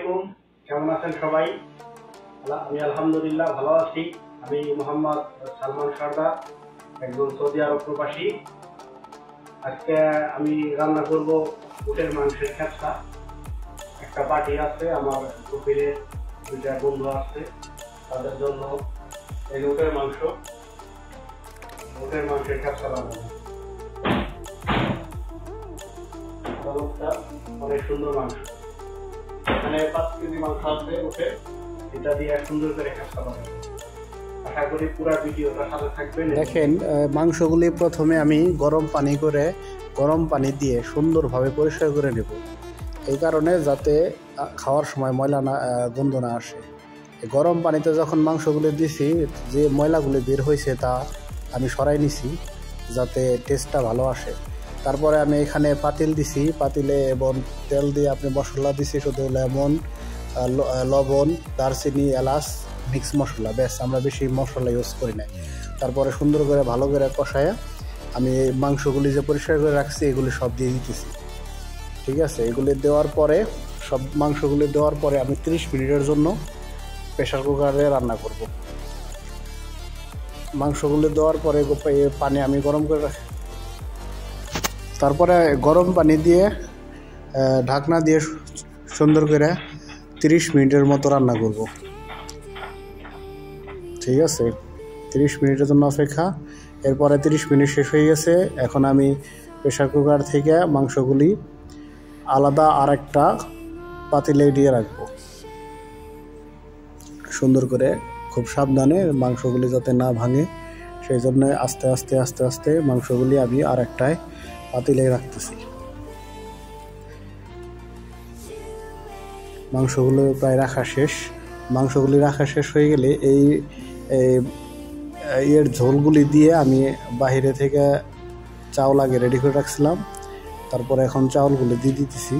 আলাইকুম, কেমন আছেন সবাই? আমি আলহামদুলিল্লাহ ভালো আছি। আমি মোহাম্মদ সালমান সর্দার, একজন সৌদি আরব প্রবাসী। আজকে আমি রান্না করব উটের মাংসের খেপসা। একটা পার্টি আছে, আমার প্রোফাইলে দুইটা বন্ধু আছে, তাদের জন্য এই উটের মাংসের খেপসা বানাবো। অনেক সুন্দর মাংস, এখানে 5 কেজি মাংস আছে উঠে, এটা দিয়ে সুন্দর করে খেপসা বানাবো। আশা করি পুরো ভিডিওটা সাথে থাকবেন। দেখেন, মাংসগুলি প্রথমে আমি গরম পানি দিয়ে সুন্দরভাবে পরিষ্কার করে নেব, এই কারণে যাতে খাওয়ার সময় ময়লা না গন্ধ না আসে। গরম পানিতে যখন মাংসগুলি দিছি, যে ময়লাগুলি বের হয়েছে তা আমি সরাই নিছি যাতে টেস্টটা ভালো আসে। তারপরে আমি এখানে পাতিল দিছি, পাতিলে এবং তেল দিয়ে আপনি মশলা দিছি, শুধু লেমন, লবণ, দারচিনি, এলাচ, মিক্স মশলা, ব্যাস। আমরা বেশি মশলা ইউজ করি না। তারপরে সুন্দর করে ভালো করে কষায় আমি এই মাংসগুলি যে পরিষ্কার করে রাখছি এগুলি সব দিয়ে দিতেছি। ঠিক আছে, এগুলি দেওয়ার পরে মাংসগুলি দেওয়ার পরে আমি 30 মিনিটের জন্য প্রেশার কুকারে রান্না করব। মাংসগুলি দেওয়ার পরে পানি আমি গরম করে রাখি, তারপরে গরম পানি দিয়ে ঢাকনা দিয়ে সুন্দর করে 30 মিনিটের মতো রান্না করব। ঠিক আছে, 30 মিনিটের জন্য অপেক্ষা। এরপরে 30 মিনিট শেষ হয়ে গেছে। এখন আমি প্রেশার কুকার থেকে মাংসগুলি আলাদা আরেকটা পাতিলে দিয়ে রাখবো, সুন্দর করে খুব সাবধানে, মাংসগুলি যাতে না ভাঙে সেই জন্য আস্তে আস্তে মাংসগুলি আমি আরেকটায় পাতিলে রাখতেছি। মাংসগুলো প্রায় মাংসগুলি রাখা শেষ হয়ে গেলে এর ঝোলগুলি দিয়ে আমি বাহিরে থেকে চাউল আগে রেডি করে রাখছিলাম, তারপরে এখন চাউলগুলি দিয়ে দিতেছি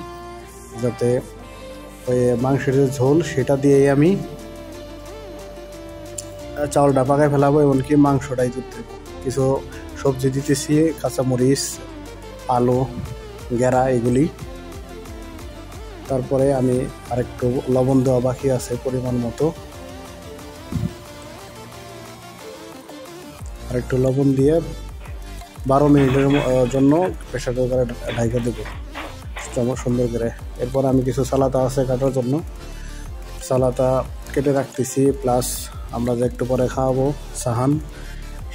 যাতে ওই মাংসের যে ঝোল সেটা দিয়েই আমি চাউলটা পাকায় ফেলাবো, এমনকি মাংসটাই দিতে কিছু সবজি দিতেছি, কাঁচামরিচ, আলু, গেরা, এগুলি। তারপরে আমি আরেকটু লবণ দেওয়া বাকি আছে পরিমাণ মতো, আরেকটু লবণ দিয়ে 12 মিনিটের জন্য প্রেশার কুকারে ঢাকা দেবো সুন্দর করে। এরপর আমি কিছু সালাতা আছে কাটার জন্য, সালাতা কেটে রাখতেছি, প্লাস আমরা যে একটু পরে খাওয়াবো সাহান,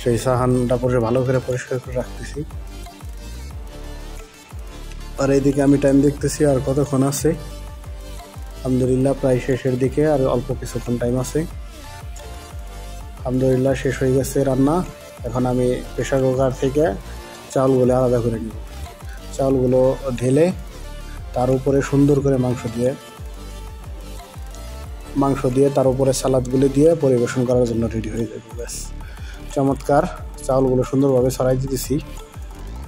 সেই সাহানটা পরে ভালো করে পরিষ্কার করে রাখতেছি। আর এইদিকে আমি টাইম দেখতেছি আর কতক্ষণ আছে। আলহামদুলিল্লাহ প্রায় শেষের দিকে, আর অল্প কিছুক্ষণ টাইম আছে। আলহামদুলিল্লাহ শেষ হয়ে গেছে রান্না। এখন আমি প্রেশার কুকার থেকে চাউলগুলো আলাদা করে নিব। চাউলগুলো ঢেলে তার উপরে সুন্দর করে মাংস দিয়ে তার উপরে সালাদগুলি দিয়ে পরিবেশন করার জন্য রেডি হয়ে যাবে। ব্যাস, চমৎকার। চাউলগুলো সুন্দরভাবে ছড়াই দিতেছি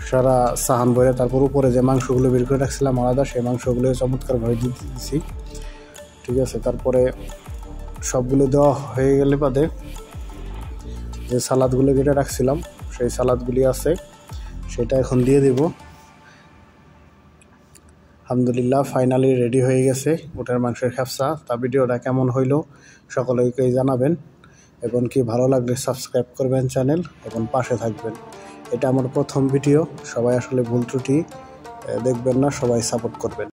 সারা সাহান ভরে, তারপর উপরে যে মাংসগুলো বের করে রাখছিলাম আলাদা, সেই মাংসগুলো চমৎকারভাবে দিয়ে দিতেছি। ঠিক আছে, তারপরে সবগুলো দেওয়া হয়ে গেলে বাদে যে সালাদগুলো কেটে রাখছিলাম সেই সালাদগুলি আছে সেটা এখন দিয়ে দেব। আলহামদুলিল্লাহ ফাইনালি রেডি হয়ে গেছে উটের মাংসের খেপসা। তা ভিডিওটা কেমন হইলো সকলেই জানাবেন, এবং কি ভালো লাগলে সাবস্ক্রাইব করবেন চ্যানেল এবং পাশে থাকবেন। এটা আমার প্রথম ভিডিও, সবাই আসলে ভুল ত্রুটি দেখবেন না, সবাই সাপোর্ট করবেন।